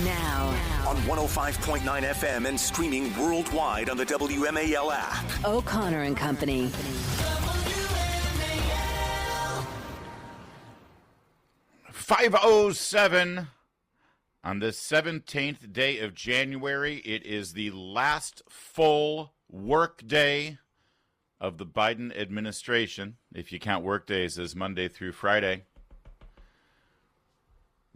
Now, on 105.9 FM and streaming worldwide on the WMAL app. O'Connor and Company. WMAL. 5:07 on the 17th day of January. It is the last full work day of the Biden administration, if you count work days as Monday through Friday.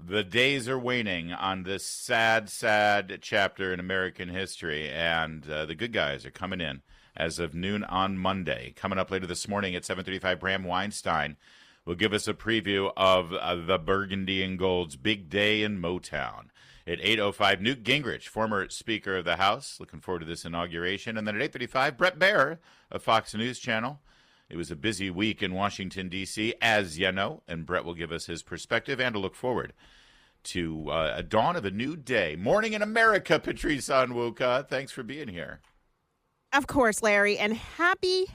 The days are waning on this sad, sad chapter in American history, and the good guys are coming in as of noon on Monday. Coming up later this morning at 7:35, Bram Weinstein will give us a preview of the Burgundy and Gold's big day in Motown. At 8:05, Newt Gingrich, former Speaker of the House. Looking forward to this inauguration. And then at 8:35, Bret Baier of Fox News Channel. It was a busy week in Washington, D.C., as you know, and Bret will give us his perspective and to look forward to a dawn of a new day. Morning in America, Patrice Onwuka. Thanks for being here. Of course, Larry, and happy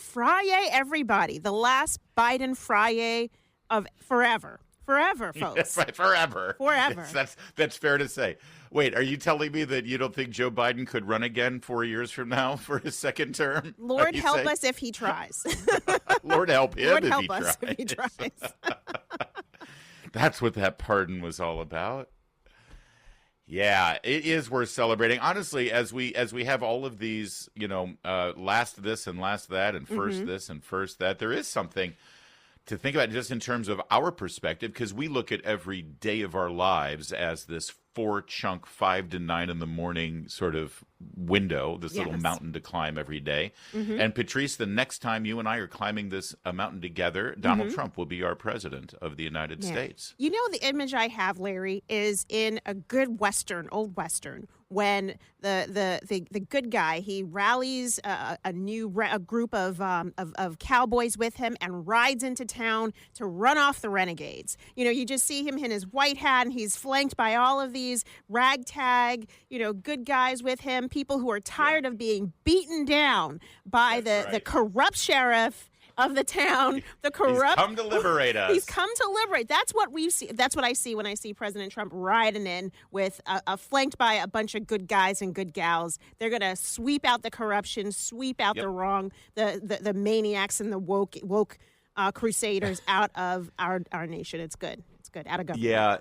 Friday, everybody. The last Biden Friday of forever. Forever, folks. Forever. Forever. Yes, that's fair to say. Wait, are you telling me that you don't think Joe Biden could run again 4 years from now for his second term? Lord help us if he tries. Lord help him Lord if help he us tries. if he tries. That's what that pardon was all about. Yeah, it is worth celebrating. Honestly, as we have all of these, last this and last that and first this and first that, there is something to think about just in terms of our perspective, because we look at every day of our lives as this 4-chunk 5 to 9 in the morning sort of window, this little mountain to climb every day. And Patrice, the next time you and I are climbing this mountain together, Donald Trump will be our president of the United States. You know, the image I have, Larry, is in a good Western, old Western, when the good guy, he rallies a group of cowboys with him and rides into town to run off the renegades. You know, you just see him in his white hat, and he's flanked by all of these ragtag, good guys with him, people who are tired of being beaten down by the corrupt sheriff of the town, the corrupt. He's come to liberate us. He's come to liberate. That's what we see. That's what I see when I see President Trump riding in with flanked by a bunch of good guys and good gals. They're gonna sweep out the corruption, sweep out the wrong, the maniacs and the woke crusaders out of our nation. It's good. It's good. Out of government. Yeah.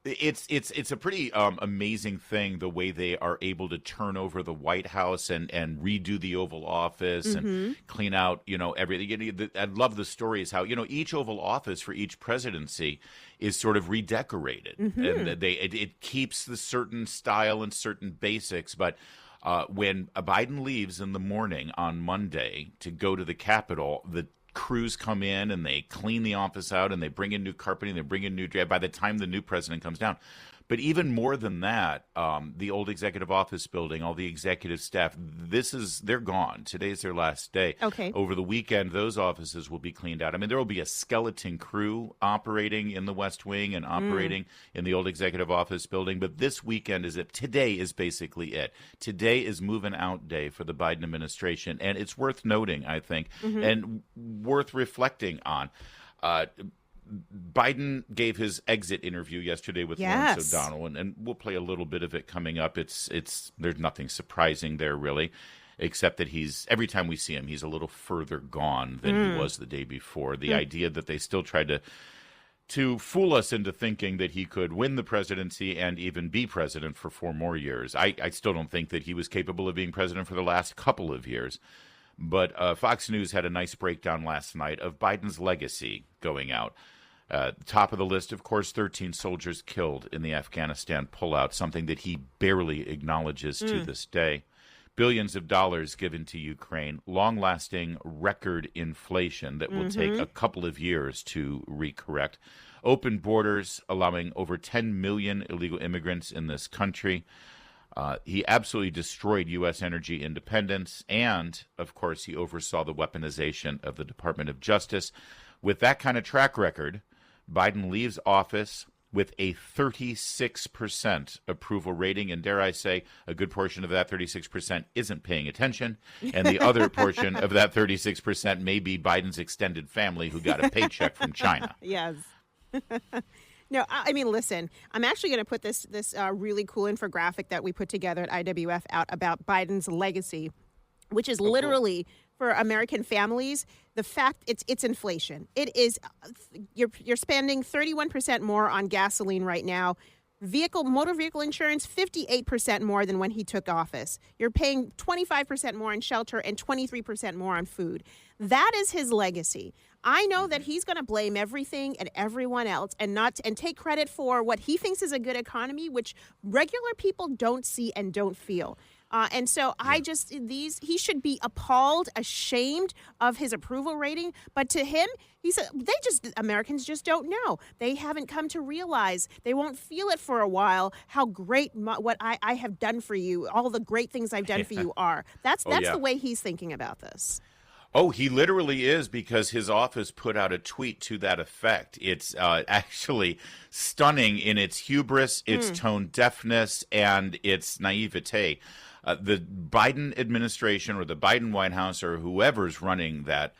It's a pretty amazing thing, the way they are able to turn over the White House and redo the Oval Office and clean out, everything. I love the stories how, each Oval Office for each presidency is sort of redecorated. And it keeps the certain style and certain basics. But when Biden leaves in the morning on Monday to go to the Capitol, the crews come in and they clean the office out and they bring in new carpeting, they bring in new by the time the new president comes down. But even more than that, the old executive office building, all the executive staff, they're gone. Today's their last day. Okay. Over the weekend, those offices will be cleaned out. I mean, there will be a skeleton crew operating in the West Wing and operating in the old executive office building. But this weekend today is basically it. Today is moving out day for the Biden administration. And it's worth noting, I think, and worth reflecting on. Biden gave his exit interview yesterday with Lawrence O'Donnell, and we'll play a little bit of it coming up. There's nothing surprising there, really, except that every time we see him, he's a little further gone than he was the day before. The idea that they still tried to fool us into thinking that he could win the presidency and even be president for 4 more years. I still don't think that he was capable of being president for the last couple of years. But Fox News had a nice breakdown last night of Biden's legacy going out. Top of the list, of course, 13 soldiers killed in the Afghanistan pullout, something that he barely acknowledges to this day. Billions of dollars given to Ukraine, long-lasting record inflation that will take a couple of years to recorrect. Open borders, allowing over 10 million illegal immigrants in this country. He absolutely destroyed U.S. energy independence, and, of course, he oversaw the weaponization of the Department of Justice. With that kind of track record, Biden leaves office with a 36% approval rating, and dare I say, a good portion of that 36% isn't paying attention, and the other portion of that 36% may be Biden's extended family who got a paycheck from China. Yes. No, I mean, listen, I'm actually going to put this really cool infographic that we put together at IWF out about Biden's legacy, which is literally for American families. The fact it's inflation. It is you're spending 31% more on gasoline right now. Motor vehicle insurance, 58% more than when he took office. You're paying 25% more on shelter and 23% more on food. That is his legacy. I know that he's going to blame everything and everyone else and take credit for what he thinks is a good economy, which regular people don't see and don't feel. And so he should be appalled, ashamed of his approval rating. But to him, Americans just don't know. They haven't come to realize, they won't feel it for a while, how great what I have done for you, all the great things I've done for you are. That's the way he's thinking about this. Oh, he literally is, because his office put out a tweet to that effect. It's actually stunning in its hubris, its tone deafness, and its naivete. The Biden administration or the Biden White House or whoever's running that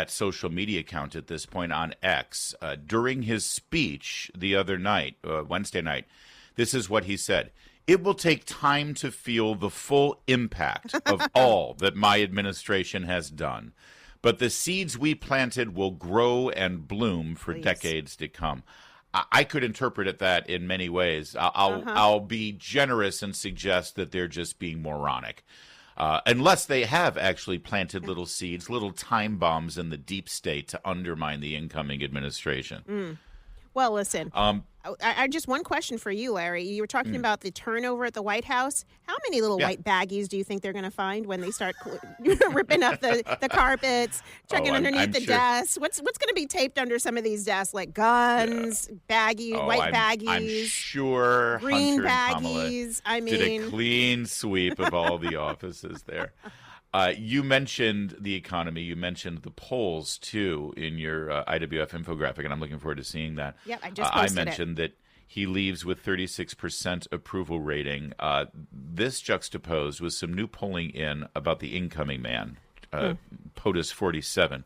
social media account at this point on X, during his speech the other night, Wednesday night, this is what he said. It will take time to feel the full impact of all that my administration has done. But the seeds we planted will grow and bloom for decades to come. I could interpret it that in many ways. I'll be generous and suggest that they're just being moronic. Unless they have actually planted little seeds, little time bombs in the deep state to undermine the incoming administration. Well, listen, I just one question for you, Larry. You were talking about the turnover at the White House. How many little white baggies do you think they're going to find when they start ripping up the carpets, checking underneath the desks? What's going to be taped under some of these desks, like guns, white baggies? I'm sure green Hunter baggies. And Kamala did a clean sweep of all the offices there. You mentioned the economy. You mentioned the polls, too, in your IWF infographic, and I'm looking forward to seeing that. Yep, I just posted I mentioned that he leaves with 36% approval rating. This juxtaposed with some new polling in about the incoming man, POTUS 47.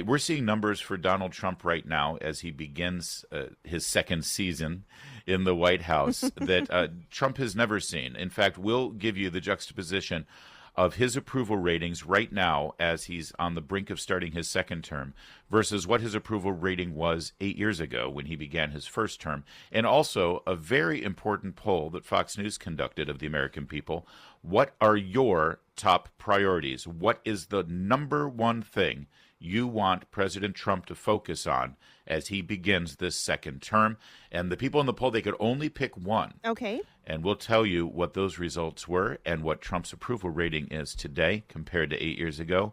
We're seeing numbers for Donald Trump right now as he begins his second season in the White House that Trump has never seen. In fact, we'll give you the juxtaposition of his approval ratings right now as he's on the brink of starting his second term versus what his approval rating was 8 years ago when he began his first term. And also a very important poll that Fox News conducted of the American people. What are your top priorities? What is the number one thing you want President Trump to focus on as he begins this second term? And the people in the poll, they could only pick one. Okay. And we'll tell you what those results were and what Trump's approval rating is today compared to 8 years ago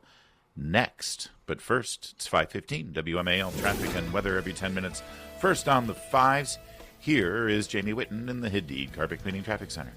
next. But first, it's 5:15, WMAL traffic and weather every 10 minutes. First on the fives, here is Jamie Whitten in the Hadid Carpet Cleaning Traffic Center.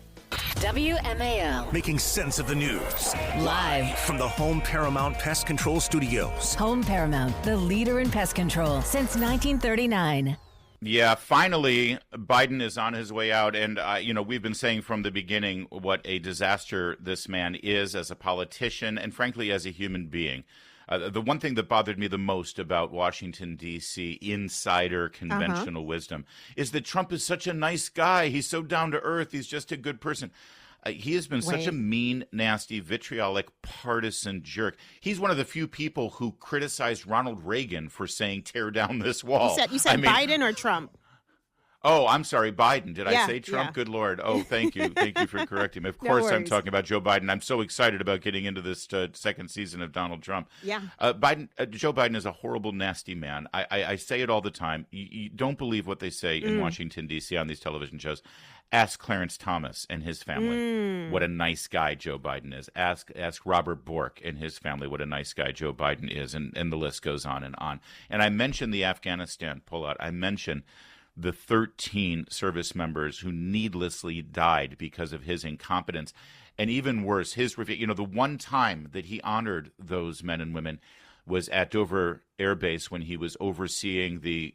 WMAL. Making sense of the news. Live From the Home Paramount Pest Control Studios. Home Paramount, the leader in pest control since 1939. Yeah, finally, Biden is on his way out. And, we've been saying from the beginning what a disaster this man is as a politician and, frankly, as a human being. The one thing that bothered me the most about Washington, D.C. insider conventional wisdom is that Trump is such a nice guy. He's so down to earth. He's just a good person. He has been such a mean, nasty, vitriolic, partisan jerk. He's one of the few people who criticized Ronald Reagan for saying, tear down this wall. You said Biden or Trump? Oh, I'm sorry, Biden. Did I say Trump? Yeah. Good Lord. Oh, thank you. Thank you for correcting me. Of course, I'm talking about Joe Biden. I'm so excited about getting into this second season of Donald Trump. Yeah. Joe Biden is a horrible, nasty man. I say it all the time. You don't believe what they say in Washington, D.C. on these television shows. Ask Clarence Thomas and his family what a nice guy Joe Biden is. Ask Robert Bork and his family what a nice guy Joe Biden is, and the list goes on and on. And I mentioned the Afghanistan pullout. I mentioned the 13 service members who needlessly died because of his incompetence. And even worse, his review, the one time that he honored those men and women was at Dover Air Base when he was overseeing the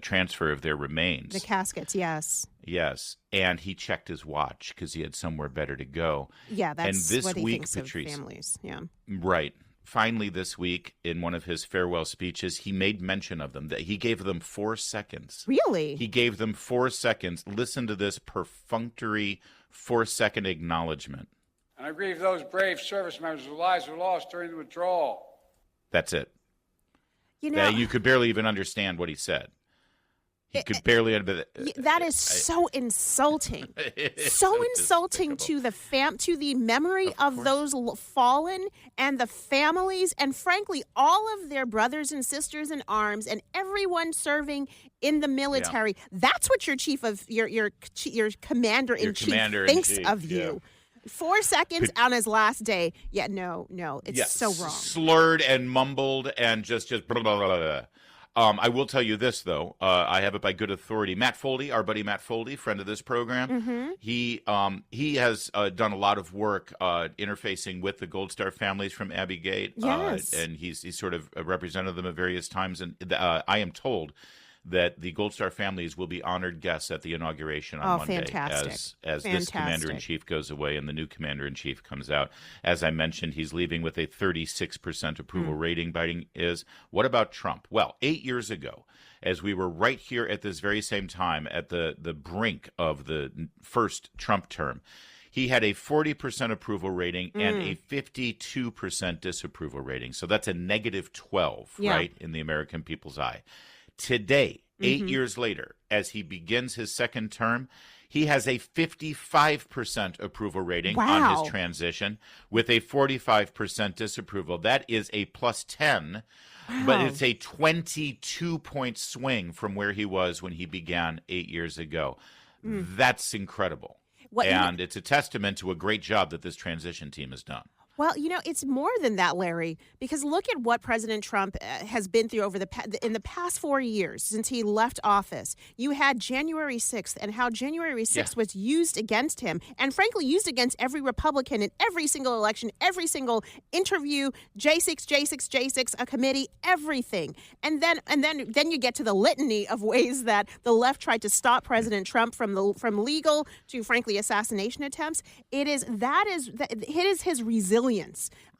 transfer of their remains. The caskets, yes. Yes, and he checked his watch because he had somewhere better to go. Yeah, that's and this what he week, thinks Patrice, of families. Yeah, right. finally this week, in one of his farewell speeches, he made mention of them, that he gave them 4 seconds. Really? He gave them 4 seconds. Listen to this perfunctory 4-second acknowledgement. And I grieve those brave service members whose lives were lost during the withdrawal. That's it. You you could barely even understand what he said. He could barely. That is so insulting. So insulting to the memory of those fallen and the families, and frankly, all of their brothers and sisters in arms, and everyone serving in the military. Yeah. That's what your commander in chief thinks of you. 4 seconds on his last day. Yeah, no, it's so wrong. Slurred and mumbled and just blah, blah, blah, blah. I will tell you this, though. I have it by good authority. Matt Foldy, our buddy Matt Foldy, friend of this program, he has done a lot of work interfacing with the Gold Star families from Abbey Gate. Yes. And he's sort of represented them at various times. And I am told that the Gold Star families will be honored guests at the inauguration on Monday. Fantastic. As this commander-in-chief goes away and the new commander-in-chief comes out. As I mentioned, he's leaving with a 36% approval rating. Biden is. What about Trump? Well, 8 years ago, as we were right here at this very same time at the brink of the first Trump term, he had a 40% approval rating and a 52% disapproval rating. So that's a negative 12, right, in the American people's eye. Today, 8 years later, as he begins his second term, he has a 55% approval rating on his transition with a 45% disapproval. That is a plus 10, but it's a 22-point swing from where he was when he began 8 years ago. That's incredible. And it's a testament to a great job that this transition team has done. Well, it's more than that, Larry, because look at what President Trump has been through in the past 4 years since he left office. You had January 6th and how January 6th was used against him, and frankly used against every Republican in every single election, every single interview, J6, a committee, everything. And then you get to the litany of ways that the left tried to stop President Trump from legal to frankly assassination attempts. It is his resilience.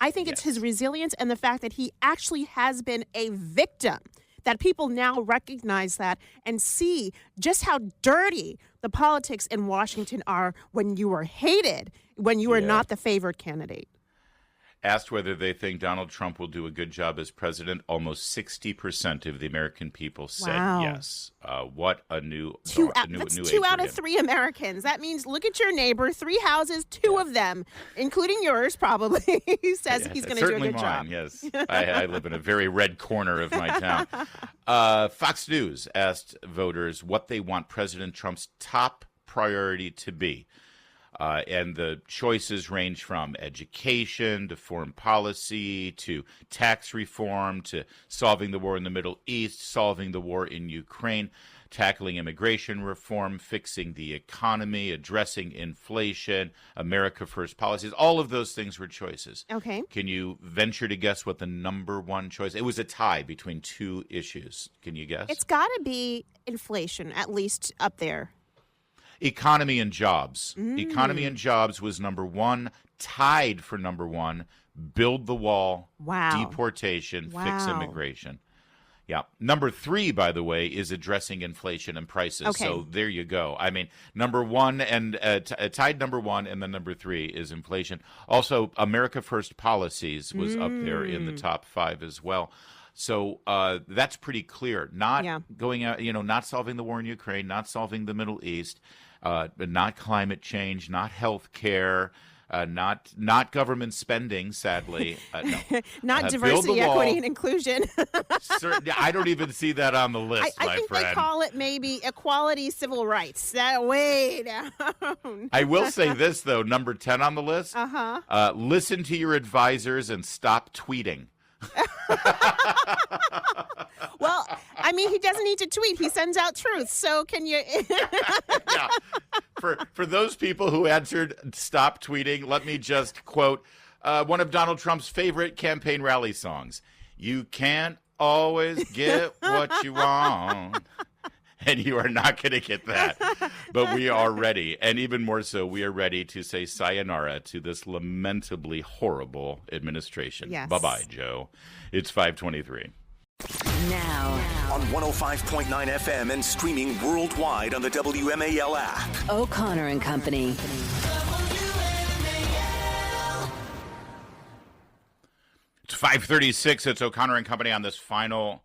I think it's his resilience and the fact that he actually has been a victim, that people now recognize that and see just how dirty the politics in Washington are when you are hated, when you are not the favored candidate. Asked whether they think Donald Trump will do a good job as president, almost 60% of the American people said yes. What a new two out of 3 Americans. That means look at your neighbor, 3 houses, 2 of them, including yours probably, says he's going to do a good job. Yes, I live in a very red corner of my town. Fox News asked voters what they want President Trump's top priority to be. And the choices range from education to foreign policy to tax reform to solving the war in the Middle East, solving the war in Ukraine, tackling immigration reform, fixing the economy, addressing inflation, America First policies. All of those things were choices. Okay. Can you venture to guess what the number one choice? It was a tie between 2 issues. Can you guess? It's got to be inflation, at least up there. Economy and jobs. Economy and jobs was number 1, tied for number 1. Build the wall, deportation, fix immigration. Yeah. Number 3, by the way, is addressing inflation and prices. Okay. So there you go. I mean, number 1 and tied number 1, and then number 3 is inflation. Also, America First policies was up there in the top 5 as well. So that's pretty clear. Not going out, not solving the war in Ukraine, not solving the Middle East, not climate change, not health care, not government spending, sadly. No. Not diversity, equity, and inclusion. I don't even see that on the list, I think they call it maybe equality, civil rights. That way down. I will say this, though, number 10 on the list. Listen to your advisors and stop tweeting. Well, I mean, he doesn't need to tweet. He sends out truth. So can you? Yeah. For those people who answered stop tweeting, let me just quote one of Donald Trump's favorite campaign rally songs. You can't always get what you want. and you are not going to get that. But we are ready, and even more so, we are ready to say sayonara to this lamentably horrible administration. Yes. Bye-bye, Joe. It's 5:23. Now, On 105.9 FM and streaming worldwide on the WMAL app. O'Connor and Company. It's 5:36. It's O'Connor and Company on this final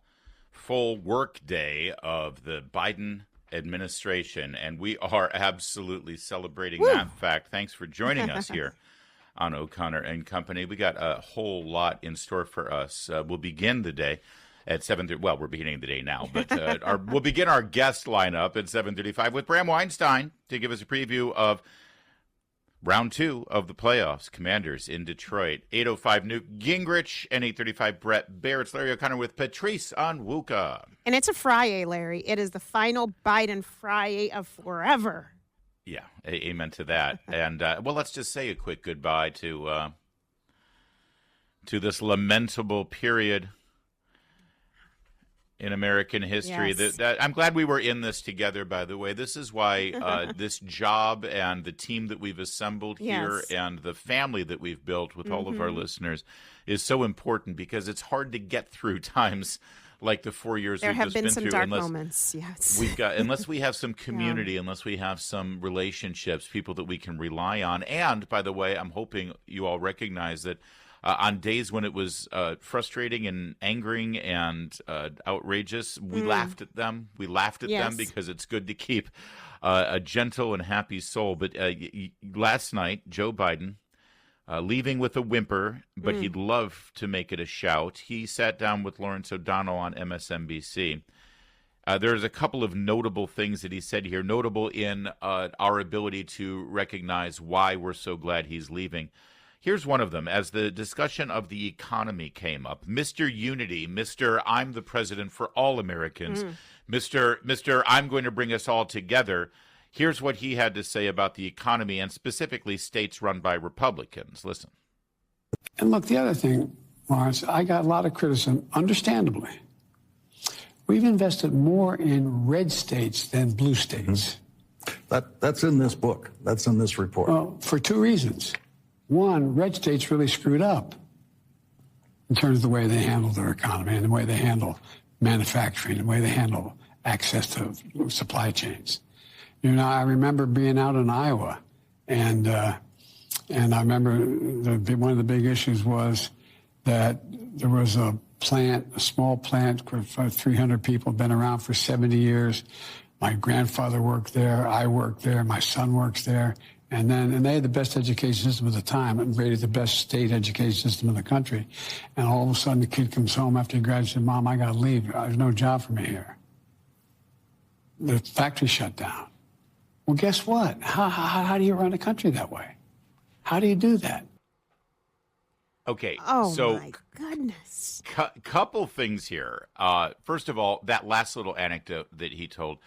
full work day of the Biden administration, and we are absolutely celebrating that fact. Thanks for joining us here on O'Connor and Company. We got a whole lot in store for us. We'll begin the day at 7:30. Well, we're beginning the day now, but we'll begin our guest lineup at 7:35 with Bram Weinstein to give us a preview of Round 2 of the playoffs. Commanders in Detroit. 8:05 Newt Gingrich and 8:35 Brett Baer. It's Larry O'Connor with Patrice Onwuka. And it's a Friday, Larry. It is the final Biden Friday of forever. Yeah, amen to that. And well, let's just say a quick goodbye to this lamentable period in American history. Yes. I'm glad we were in this together, by the way. This is why this job and the team that we've assembled here and the family that we've built with all of our listeners is so important, because it's hard to get through times like the 4 years There we've have just been been some through. dark moments, yes. Unless we have some community, unless we have some relationships, people that we can rely on. And, by the way, I'm hoping you all recognize that on days when it was frustrating and angering and outrageous, we laughed at them. We laughed at them because it's good to keep a gentle and happy soul. But last night, Joe Biden, leaving with a whimper, but he'd love to make it a shout, he sat down with Lawrence O'Donnell on MSNBC. There's a couple of notable things that he said here, notable in our ability to recognize why we're so glad he's leaving. Here's one of them. As the discussion of the economy came up, Mr. Unity, Mr. I'm the president for all Americans, Mr. I'm going to bring us all together. Here's what he had to say about the economy and specifically states run by Republicans. Listen. And look, the other thing, Lawrence, I got a lot of criticism, understandably. We've invested more in red states than blue states. That's in this book. That's in this report. Well, for two reasons. One, red states really screwed up in terms of the way they handle their economy and the way they handle manufacturing, the way they handle access to supply chains. You know, I remember being out in Iowa, and I remember one of the big issues was that there was a small plant with 300 people, been around for 70 years. My grandfather worked there, I worked there, my son works there. And they had the best education system at the time, and rated the best state education system in the country. And all of a sudden, the kid comes home after he graduates and says, Mom, I got to leave. There's no job for me here. The factory shut down. Well, guess what? How do you run a country that way? How do you do that? Okay, Oh, so my goodness. couple things here. First of all, that last little anecdote that he told,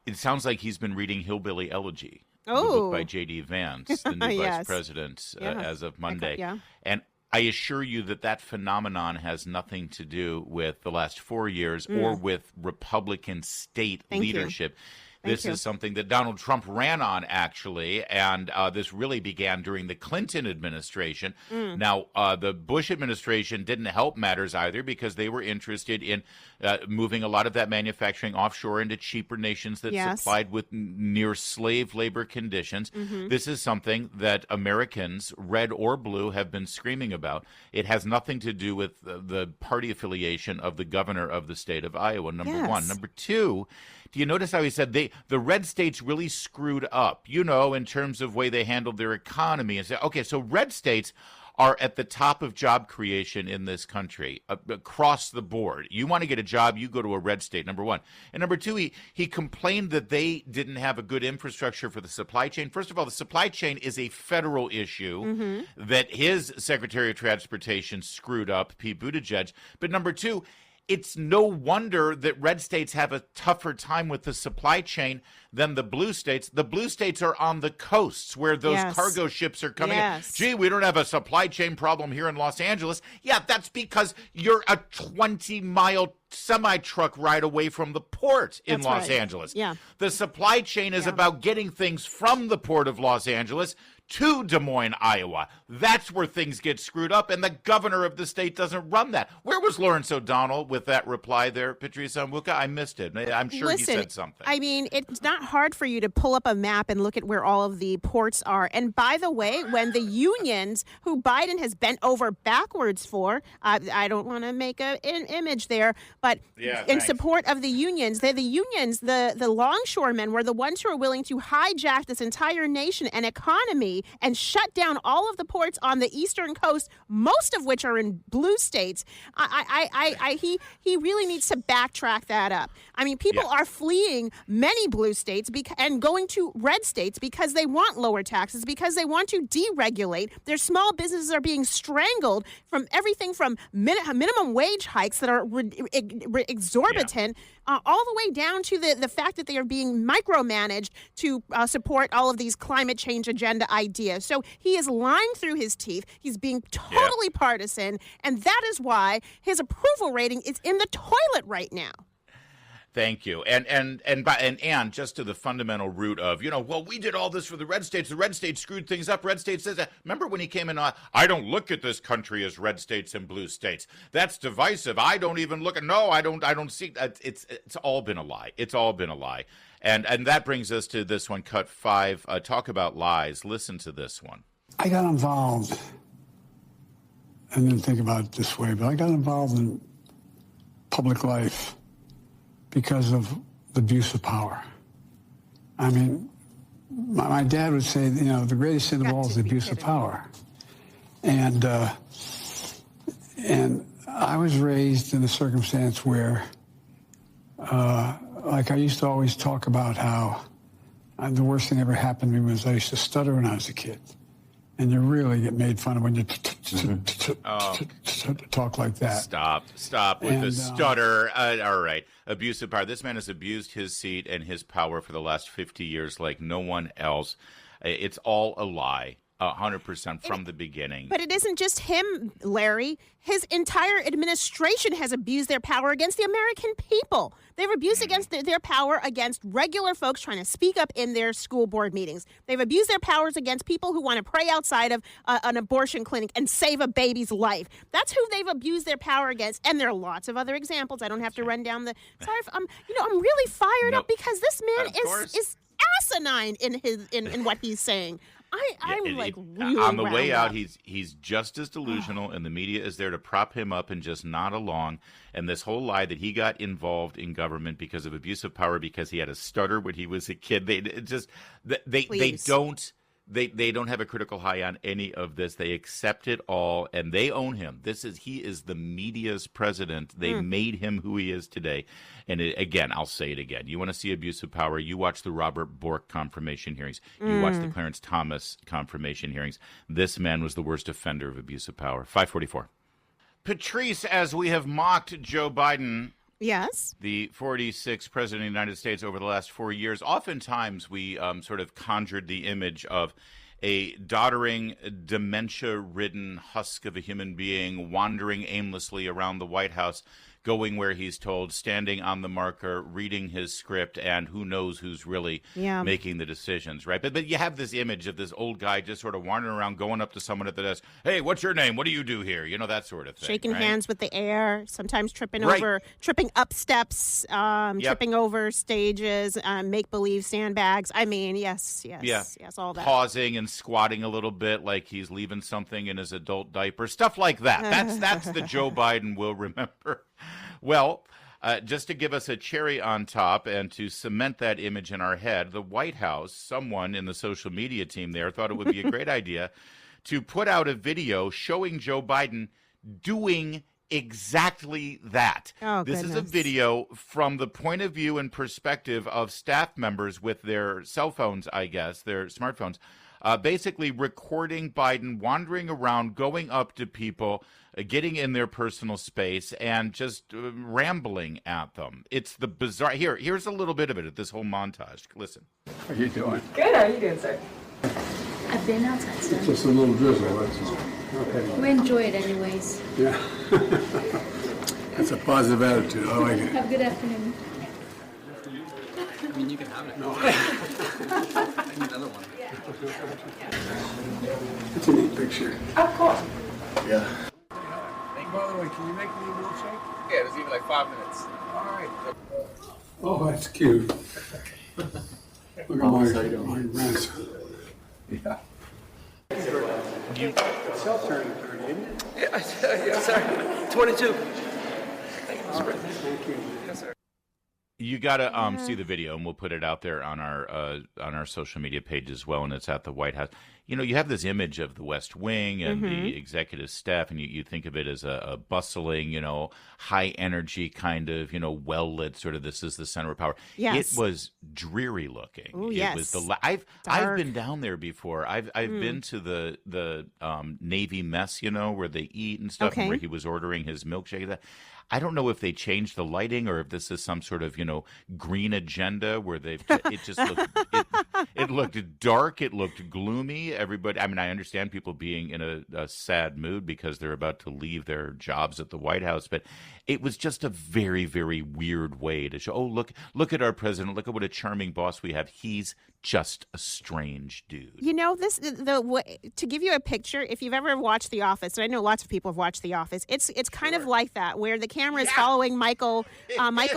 it sounds like he's been reading Hillbilly Elegy. The book by J.D. Vance, the new vice president, as of Monday. And I assure you that phenomenon has nothing to do with the last 4 years or with Republican state leadership. This is something that Donald Trump ran on, actually, and this really began during the Clinton administration. Now, the Bush administration didn't help matters either, because they were interested in moving a lot of that manufacturing offshore into cheaper nations that supplied with near slave labor conditions. This is something that Americans, red or blue, have been screaming about. It has nothing to do with the party affiliation of the governor of the state of Iowa, number one. Number two, do you notice how he said the red states really screwed up, you know, in terms of way they handled their economy, and say, okay, so red states are at the top of job creation in this country across the board. You want to get a job, you go to a red state, number one. And number two, he complained that they didn't have a good infrastructure for the supply chain. First of all, the supply chain is a federal issue that his Secretary of Transportation screwed up, Pete Buttigieg. But number two, it's no wonder that red states have a tougher time with the supply chain than the blue states. The blue states are on the coasts where those cargo ships are coming in. Gee, we don't have a supply chain problem here in Los Angeles. Yeah, that's because you're a 20-mile semi-truck ride away from the port in Los Angeles. Yeah. The supply chain is about getting things from the port of Los Angeles to Des Moines, Iowa. That's where things get screwed up, and the governor of the state doesn't run that. Where was Lawrence O'Donnell with that reply there, Patrice Onwuka? I missed it. I'm sure he said something. I mean, it's not hard for you to pull up a map and look at where all of the ports are. And by the way, when the unions, who Biden has bent over backwards for, I don't want to make an image there, but in support of the unions, the longshoremen were the ones who are willing to hijack this entire nation and economy and shut down all of the ports on the eastern coast, most of which are in blue states. He really needs to backtrack that up. I mean, people are fleeing many blue states and going to red states because they want lower taxes, because they want to deregulate. Their small businesses are being strangled from everything from minimum wage hikes that are exorbitant, all the way down to the fact that they are being micromanaged to support all of these climate change agenda ideas. So he is lying through his teeth. He's being totally partisan, and that is why his approval rating is in the toilet right now. Thank you. And just to the fundamental root of, well, we did all this for the red states. The red states screwed things up. Red states says that. Remember when he came in, I don't look at this country as red states and blue states. That's divisive. I don't even look at, no, I don't see. It's all been a lie. It's all been a lie. And that brings us to this one, cut 5. Talk about lies. Listen to this one. I got involved, I didn't think about it this way, but I got involved in public life because of the abuse of power. I mean, my dad would say, the greatest sin of all is the abuse of power. And I was raised in a circumstance where, like I used to always talk about how the worst thing ever happened to me was I used to stutter when I was a kid. And you really get made fun of when you talk like that. Stop with the stutter. All right. Abuse of power. This man has abused his seat and his power for the last 50 years like no one else. It's all a lie. 100% from the beginning. But it isn't just him, Larry. His entire administration has abused their power against the American people. They've abused against their power against regular folks trying to speak up in their school board meetings. They've abused their powers against people who want to pray outside of an abortion clinic and save a baby's life. That's who they've abused their power against. And there are lots of other examples. I don't have to run down the. Sorry, I'm really fired up because this man is asinine in what he's saying. I'm really on the way out. Up. He's just as delusional, and the media is there to prop him up and just nod along. And this whole lie that he got involved in government because of abuse of power, because he had a stutter when he was a kid. They don't have a critical eye on any of this. They accept it all, and they own him. He is the media's president. They made him who he is today. And again, I'll say it again. You want to see abuse of power? You watch the Robert Bork confirmation hearings. You watch the Clarence Thomas confirmation hearings. This man was the worst offender of abuse of power. 544. Patrice, as we have mocked Joe Biden, yes, the 46th president of the United States over the last 4 years, oftentimes we sort of conjured the image of a doddering, dementia-ridden husk of a human being wandering aimlessly around the White House, going where he's told, standing on the marker, reading his script, and who knows who's really making the decisions, right? But you have this image of this old guy just sort of wandering around, going up to someone at the desk, hey, what's your name? What do you do here? That sort of thing. Shaking right? hands with the air, sometimes tripping up steps, tripping over stages, make-believe sandbags. I mean, yes, all that. Pausing and squatting a little bit like he's leaving something in his adult diaper, stuff like that. That's the Joe Biden we'll remember. Well, just to give us a cherry on top and to cement that image in our head, the White House, someone in the social media team there thought it would be a great idea to put out a video showing Joe Biden doing exactly that. This is a video from the point of view and perspective of staff members with their cell phones, I guess, their smartphones, basically recording Biden wandering around, going up to people, getting in their personal space, and just rambling at them. It's the bizarre. Here's a little bit of it at this whole montage. Listen. How you doing? Good. How are you doing, sir? I've been outside, sir. Just a little drizzle, that's all. Okay. We enjoy it anyways. Yeah. That's a positive attitude. I like it. Have a good afternoon. I mean, you can have it. No. I need another one. It's a neat picture. Of course. Yeah. By the way, can you make me a milkshake? Yeah, there's even like 5 minutes. All right. Oh, that's cute. Look at my grandson. Yeah. It's your turn, isn't it? Yeah, sir. 22. Thank you. Yes, sir. You got to see the video, and we'll put it out there on our social media page as well, and it's at the White House. You know, you have this image of the West Wing and the executive staff, and you think of it as a bustling, you know, high-energy kind of, you know, well-lit sort of this is the center of power. Yes. It was dreary looking. Ooh, It yes. was I've been down there before. I've been to the Navy mess, you know, where they eat and stuff, Okay. and where he was ordering his milkshake. I don't know if they changed the lighting or if this is some sort of, you know, green agenda where it just looked, it looked dark. It looked gloomy. Everybody, I mean, I understand people being in a sad mood because they're about to leave their jobs at the White House, but it was just a very, very weird way to show, oh, look at our president. Look at what a charming boss we have. He's just a strange dude. You know, to give you a picture, if you've ever watched The Office, and I know lots of people have watched The Office, it's kind of like that, where the camera is following Michael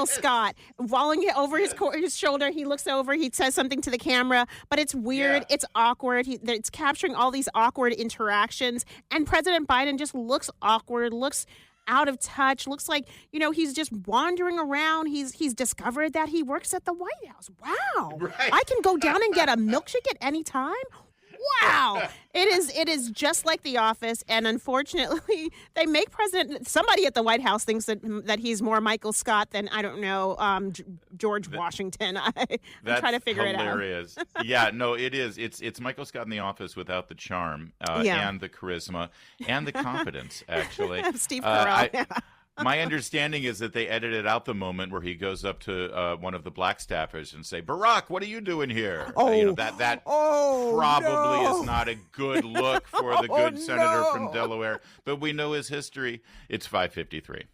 Scott, following it over his shoulder. He looks over, he says something to the camera, but it's weird, it's awkward. It's capturing all these awkward interactions, and President Biden just looks awkward, looks out of touch, looks like, you know, he's just wandering around. He's discovered that he works at the White House. Wow. Right. I can go down and get a milkshake at any time? Wow. It is just like The Office, and unfortunately, they make somebody at the White House thinks that he's more Michael Scott than, I don't know, George Washington. I'm trying to figure it out. Hilarious. Yeah, no, it is. It's Michael Scott in The Office without the charm and the charisma and the confidence, actually. Steve Carell. My understanding is that they edited out the moment where he goes up to one of the black staffers and say, "Barack, what are you doing here?" You know, that probably is not a good look for the good senator from Delaware. But we know his history. It's 5:53.